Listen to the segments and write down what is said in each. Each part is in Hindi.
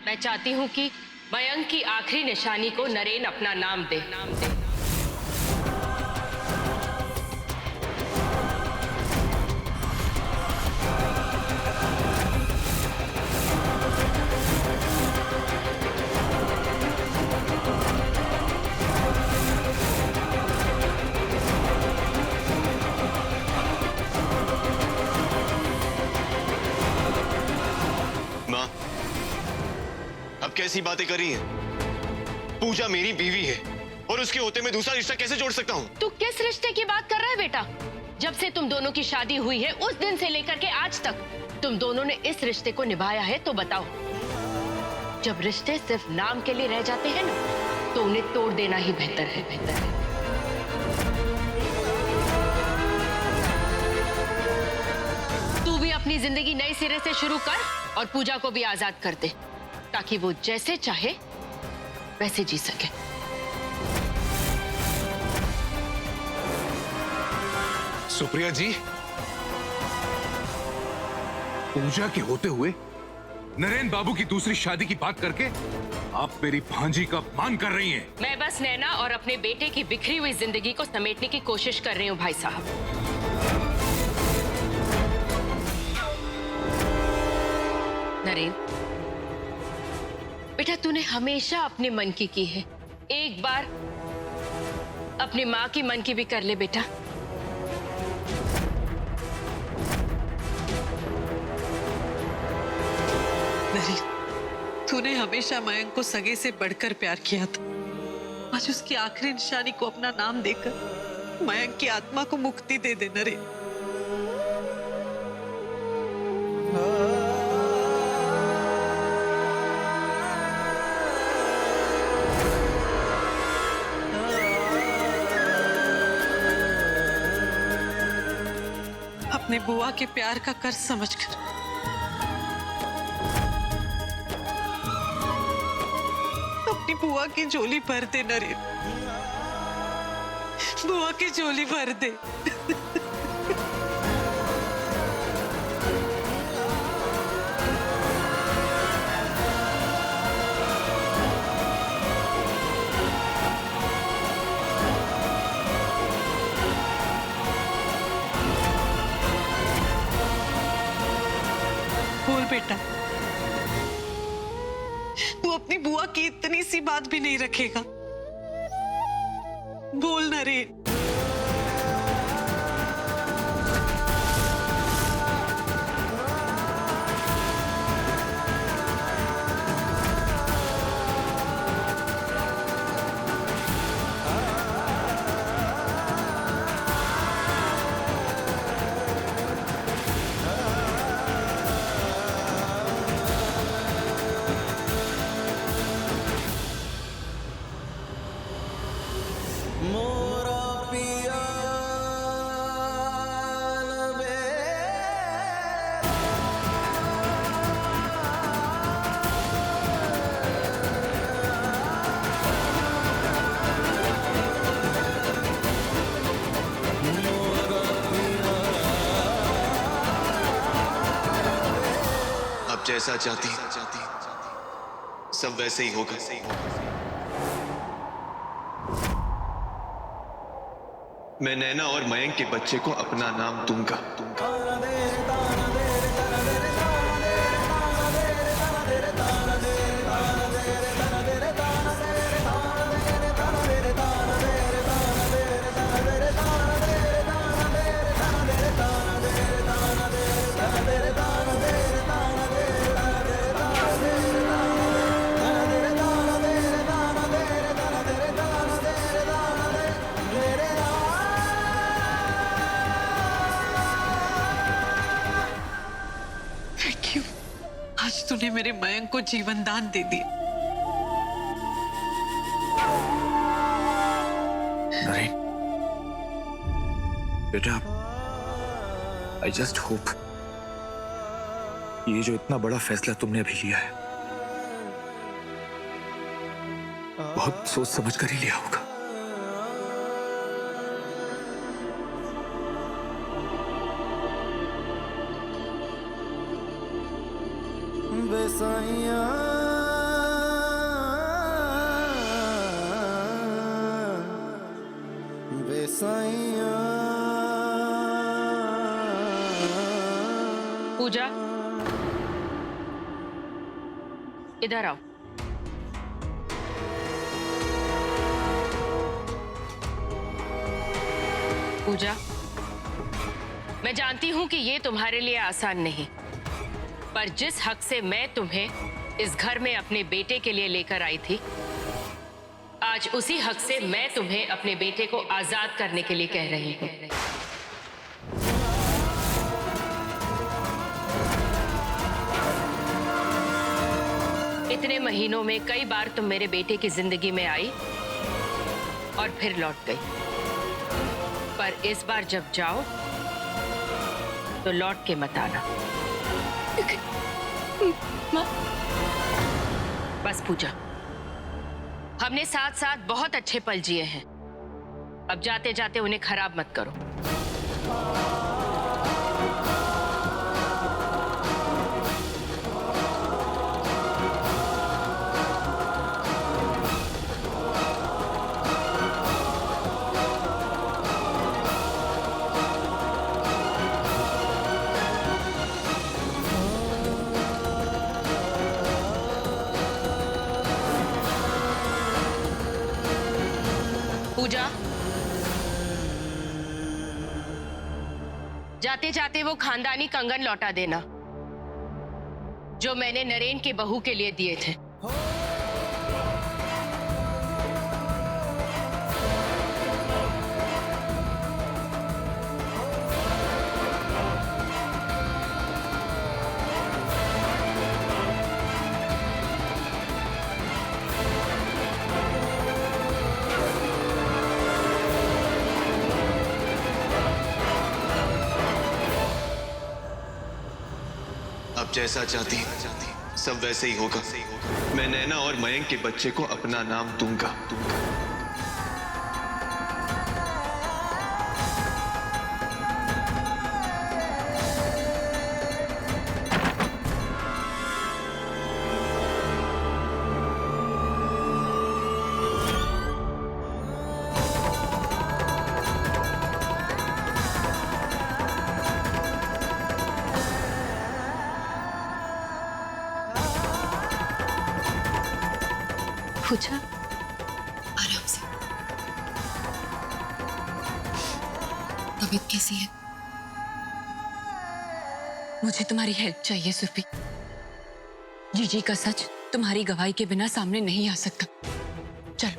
मैं चाहती हूँ कि मयंक की आखिरी निशानी को नरेन अपना नाम दे। माँ, अब कैसी बातें कर रही हैं? पूजा मेरी बीवी है और उसके होते मैं दूसरा रिश्ता कैसे जोड़ सकता हूँ? तू किस रिश्ते की बात कर रहा है बेटा? जब से तुम दोनों की शादी हुई है उस दिन से लेकर के आज तक तुम दोनों ने इस रिश्ते को निभाया है, तो बताओ। जब रिश्ते सिर्फ नाम के लिए रह जाते हैं ना, तो उन्हें तोड़ देना ही बेहतर है। तू भी अपनी जिंदगी नए सिरे से शुरू कर और पूजा को भी आजाद कर दे, ताकि वो जैसे चाहे वैसे जी सके। सुप्रिया जी, पूजा के होते हुए नरेन बाबू की दूसरी शादी की बात करके आप मेरी भांजी का अपमान कर रही हैं। मैं बस नैना और अपने बेटे की बिखरी हुई जिंदगी को समेटने की कोशिश कर रही हूँ भाई साहब। नरेन बेटा, तूने हमेशा अपने मन की है, एक बार अपनी माँ की मन की भी कर ले बेटा। नरेन, तूने हमेशा मयंक को सगे से बढ़कर प्यार किया था। आज उसकी आखिरी निशानी को अपना नाम देकर मयंक की आत्मा को मुक्ति दे दे नरेन। अपने बुआ के प्यार का कर्ज समझकर अपनी बुआ की झोली भर दे नरेन, बुआ की झोली भर दे। बोल बेटा, तू अपनी बुआ की इतनी सी बात भी नहीं रखेगा? बोल नरेन। जैसा चाहती सब वैसे ही होगा। मैं नैना और मयंक के बच्चे को अपना नाम दूंगा। आज तूने मेरे मयंक को जीवन दान दे दिया। नरेन बेटा, आई जस्ट होप ये जो इतना बड़ा फैसला तुमने अभी लिया है, बहुत सोच समझ कर ही लिया होगा। बेसाइया पूजा, इधर आओ। पूजा, मैं जानती हूं कि ये तुम्हारे लिए आसान नहीं, पर जिस हक से मैं तुम्हें इस घर में अपने बेटे के लिए लेकर आई थी, आज उसी हक से मैं तुम्हें अपने बेटे को आजाद करने के लिए कह रही हूं। इतने महीनों में कई बार तुम मेरे बेटे की जिंदगी में आई और फिर लौट गई, पर इस बार जब जाओ तो लौट के मत आना। बस पूजा, हमने साथ साथ बहुत अच्छे पल जिए हैं, अब जाते जाते उन्हें खराब मत करो। पूजा, जाते जाते वो खानदानी कंगन लौटा देना जो मैंने नरेन की बहू के लिए दिए थे। अब जैसा चाहती सब वैसे ही होगा। मैं नैना और मयंक के बच्चे को अपना नाम दूंगा। पूजा, आराम से। तबीयत कैसी है? मुझे तुम्हारी हेल्प चाहिए सुरभि। जीजी का सच तुम्हारी गवाही के बिना सामने नहीं आ सकता। चलो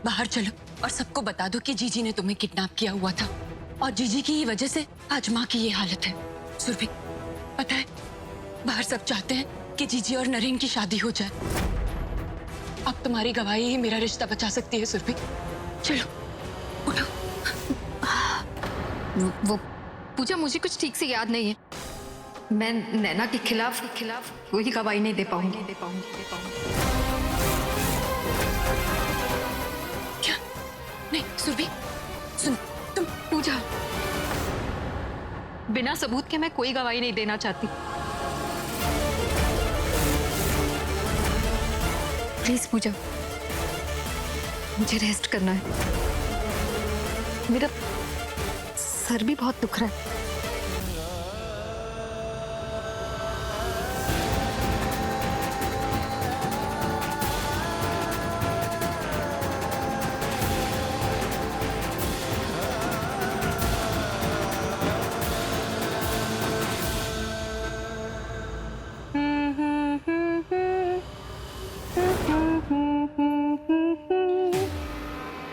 बाहर चलो और सबको बता दो कि जीजी ने तुम्हें किडनैप किया हुआ था और जीजी की ही वजह से आज माँ की ये हालत है। सुरभि, पता है बाहर सब चाहते हैं कि जीजी और नरेन की शादी हो जाए। अब तुम्हारी गवाही ही मेरा रिश्ता बचा सकती है सुरभि। चलो उठो। वो पूजा, मुझे कुछ ठीक से याद नहीं है। मैं नैना के खिलाफ कोई गवाही नहीं दे पाऊंगी। क्या? नहीं सुरभि, सुन तुम। पूजा, बिना सबूत के मैं कोई गवाही नहीं देना चाहती। प्लीज पूजा, मुझे रेस्ट करना है। मेरा सर भी बहुत दुख रहा है।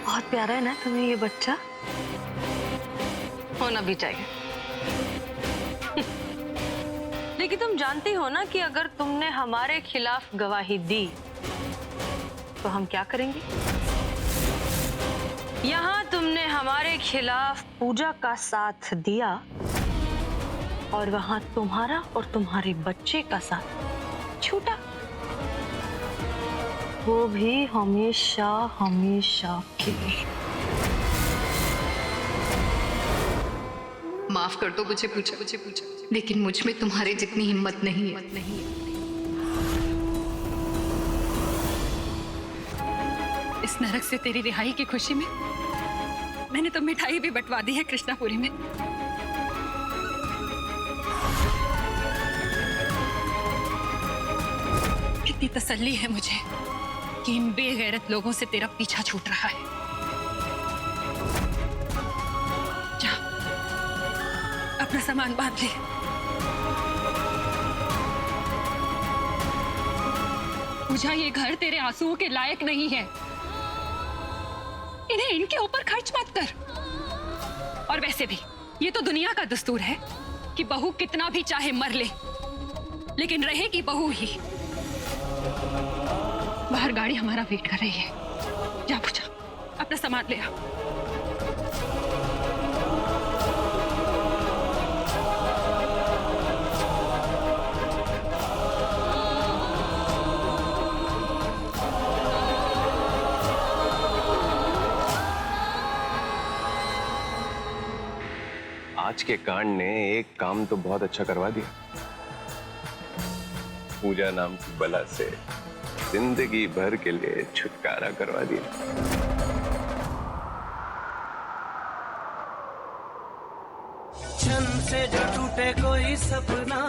बहुत प्यारा है ना तुम्हें ये बच्चा, होना भी चाहिए। लेकिन तुम जानती हो ना कि अगर तुमने हमारे खिलाफ गवाही दी तो हम क्या करेंगे? यहाँ तुमने हमारे खिलाफ पूजा का साथ दिया और वहां तुम्हारा और तुम्हारे बच्चे का साथ छूटा, वो भी हमेशा हमेशा के लिए। माफ कर दो मुझे पूजा, लेकिन मुझ में तुम्हारे जितनी हिम्मत नहीं है। इस नरक से तेरी रिहाई की खुशी में मैंने तो मिठाई भी बंटवा दी है कृष्णापुरी में। कितनी तसल्ली है मुझे कि इन बेगैरत लोगों से तेरा पीछा छूट रहा है। जा, अपना सामान बांध ले। पूजा, ये घर तेरे आंसुओं के लायक नहीं है। इन्हें इनके ऊपर खर्च मत कर। और वैसे भी ये तो दुनिया का दस्तूर है कि बहू कितना भी चाहे मर ले, लेकिन रहेगी बहू ही। बाहर गाड़ी हमारा वेट कर रही है। जा पूजा, अपना सामान ले आ। आज के कांड ने एक काम तो बहुत अच्छा करवा दिया। पूजा नाम की बला से जिंदगी भर के लिए छुटकारा करवा दिया। छन से जो टूटे कोई सपना,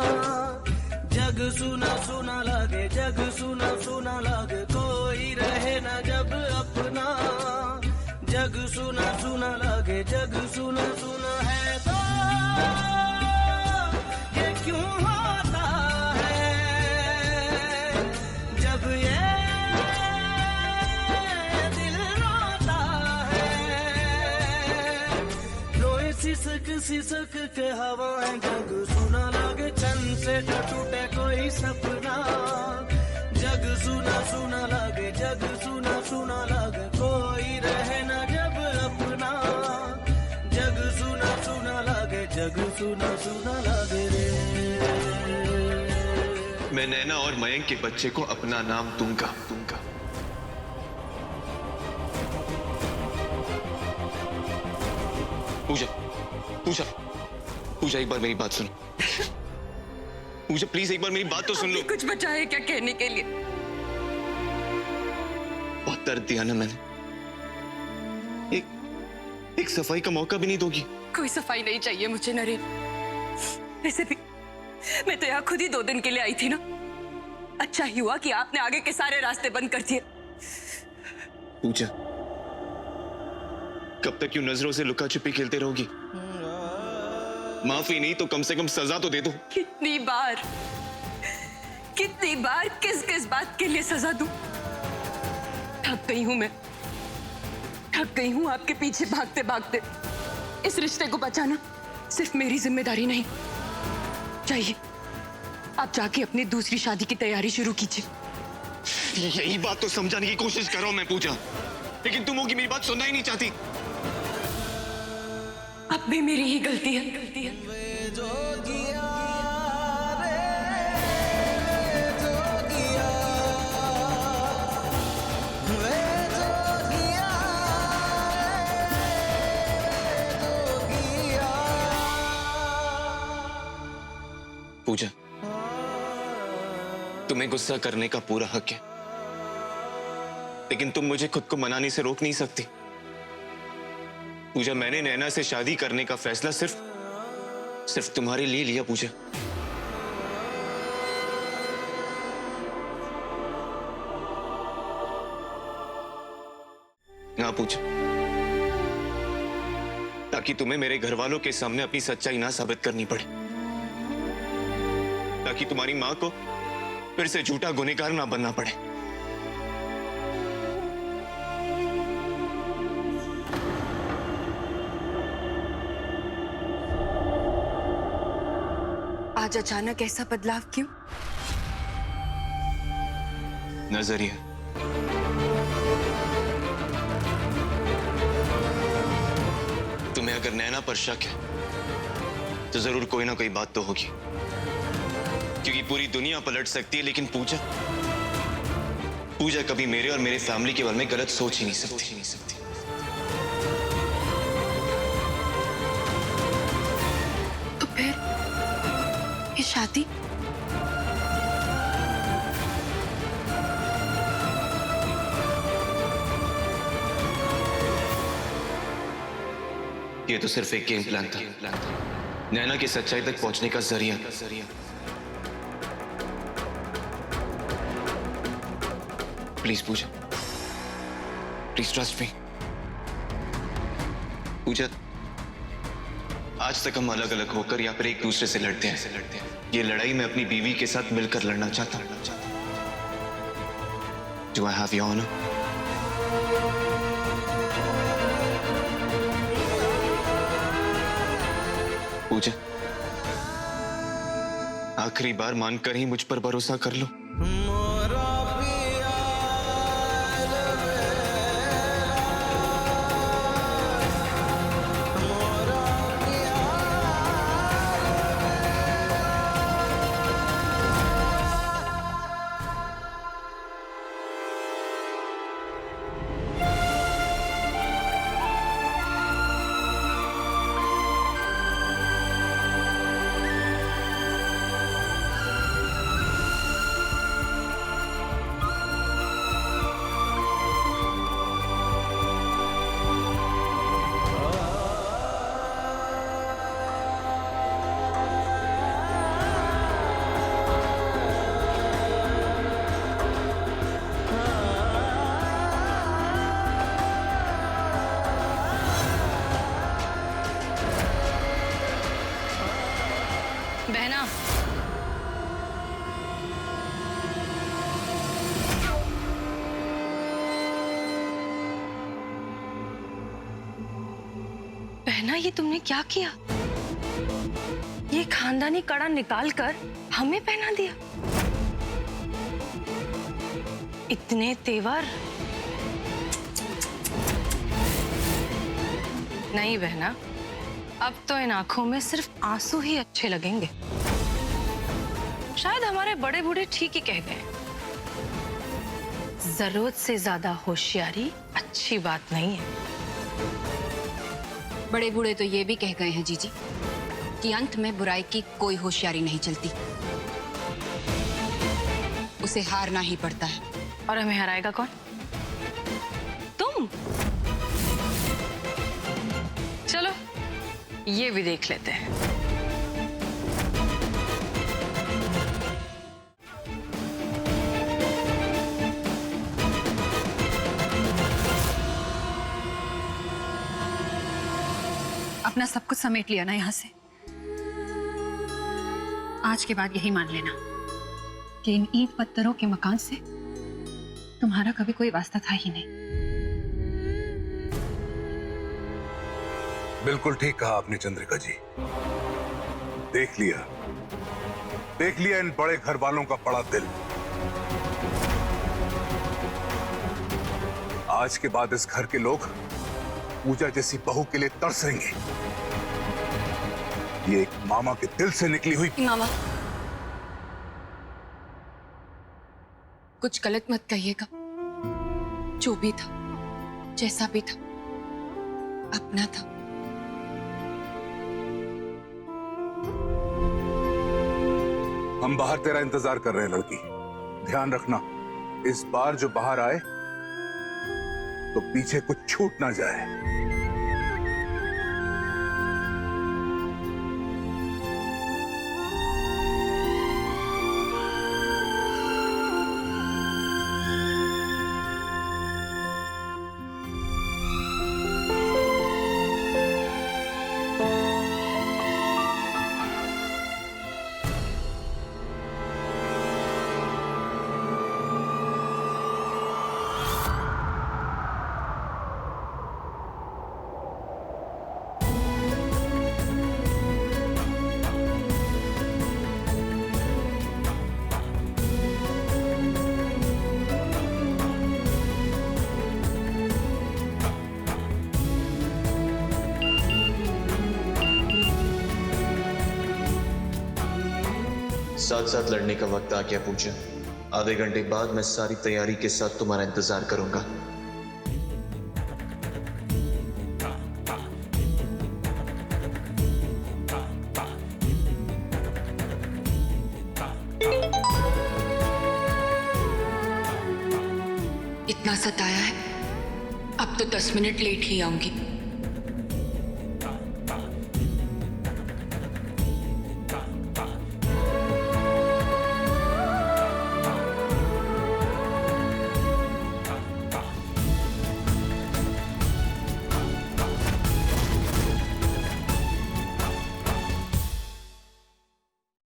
जग सुना सुना लगे, जग सुना सुना लगे, कोई रहे ना जब अपना। जग सुना सुना लगे, जग सुना सुना है तो ये क्यों होता है? जब ये दिल रोता है, रोए सिसक सिसक के हवाएं, जग सुना लगे, छन से जो टूटे कोई सपना। जग सुना सुना लगे, जग सुना सुना लगे, कोई रहे ना जब अपना। जग सुना सुना लगे, जग सुना सुना लगे रे। मैं नैना और मयंक के बच्चे को अपना नाम दूंगा। पूजा, पूजा, पूजा, एक बार मेरी बात सुनो। पूजा प्लीज एक बार मेरी बात तो सुन लो। कुछ बचा है क्या कहने के लिए? बहुत दर्द दिया ना मैंने। एक सफाई का मौका भी नहीं दोगी? कोई सफाई नहीं चाहिए मुझे नरेन। वैसे भी मैं तो यहाँ खुद ही 2 दिन के लिए आई थी ना। अच्छा ही हुआ कि आपने आगे के सारे रास्ते बंद कर दिए। पूजा, कब तक यूं नजरों से लुका छुपी खेलते रहोगी? माफी नहीं तो कम से कम सजा तो दे दो। कितनी बार किस किस बात के लिए सजा दूं? थक गई हूं मैं, थक गई हूं आपके पीछे भागते भागते। इस रिश्ते को बचाना सिर्फ मेरी जिम्मेदारी नहीं। चाहिए आप जाके अपनी दूसरी शादी की तैयारी शुरू कीजिए। यही बात तो समझाने की कोशिश कर रहा हूं मैं पूजा, लेकिन तुम होगी मेरी बात सुनना ही नहीं चाहती। अब भी मेरी ही गलती है। पूजा, तुम्हें गुस्सा करने का पूरा हक है, लेकिन तुम मुझे खुद को मनाने से रोक नहीं सकती। पूजा, मैंने नैना से शादी करने का फैसला सिर्फ तुम्हारे लिए लिया पूजा। हाँ पूजा, ताकि तुम्हें मेरे घर वालों के सामने अपनी सच्चाई ना साबित करनी पड़े, ताकि तुम्हारी मां को फिर से झूठा गुनहगार ना बनना पड़े। आज अचानक ऐसा बदलाव क्यों? नजरिया। तुम्हें अगर नैना पर शक है तो जरूर कोई ना कोई बात तो होगी, क्योंकि पूरी दुनिया पलट सकती है, लेकिन पूजा कभी मेरे और मेरे फैमिली के बारे में गलत सोच ही नहीं सकती। तो फिर ये शादी? ये तो सिर्फ एक गेम प्लान था, नैना की सच्चाई तक पहुंचने का जरिया। Please Puja, please trust me. Puja, आज तक हम अलग अलग होकर या फिर एक दूसरे से लड़ते हैं। ये लड़ाई मैं अपनी बीवी के साथ मिलकर लड़ना चाहता हूं। Do I have your honor? पूजा, आखिरी बार मानकर ही मुझ पर भरोसा कर लो। बहना, बहना, ये तुमने क्या किया? ये खानदानी कड़ा निकाल कर हमें पहना दिया। इतने तेवर। नहीं बहना, अब तो इन आंखों में सिर्फ आंसू ही अच्छे लगेंगे। शायद हमारे बड़े बूढ़े ठीक ही कह गए, जरूरत से ज्यादा होशियारी अच्छी बात नहीं है। बड़े बूढ़े तो ये भी कह गए हैं जीजी कि अंत में बुराई की कोई होशियारी नहीं चलती, उसे हारना ही पड़ता है। और हमें हराएगा कौन? तुम। चलो ये भी देख लेते हैं। अपना सब कुछ समेट लिया ना यहाँ से। आज के बाद यही मान लेना कि इन ईंट पत्थरों के मकान से तुम्हारा कभी कोई वास्ता था ही नहीं। बिल्कुल ठीक कहा आपने चंद्रिका जी। देख लिया इन बड़े घर वालों का बड़ा दिल। आज के बाद इस घर के लोग पूजा जैसी बहू के लिए तरसेंगे। ये एक मामा के दिल से निकली हुई। मामा, कुछ गलत मत कहिएगा। जो भी था, जैसा भी था, अपना था। हम बाहर तेरा इंतजार कर रहे हैं लड़की। ध्यान रखना, इस बार जो बाहर आए तो पीछे कुछ छूट ना जाए। साथ साथ लड़ने का वक्त आ गया पूजा। आधे घंटे बाद मैं सारी तैयारी के साथ तुम्हारा इंतजार करूंगा। इतना सताया है, अब तो 10 मिनट लेट ही आऊंगी।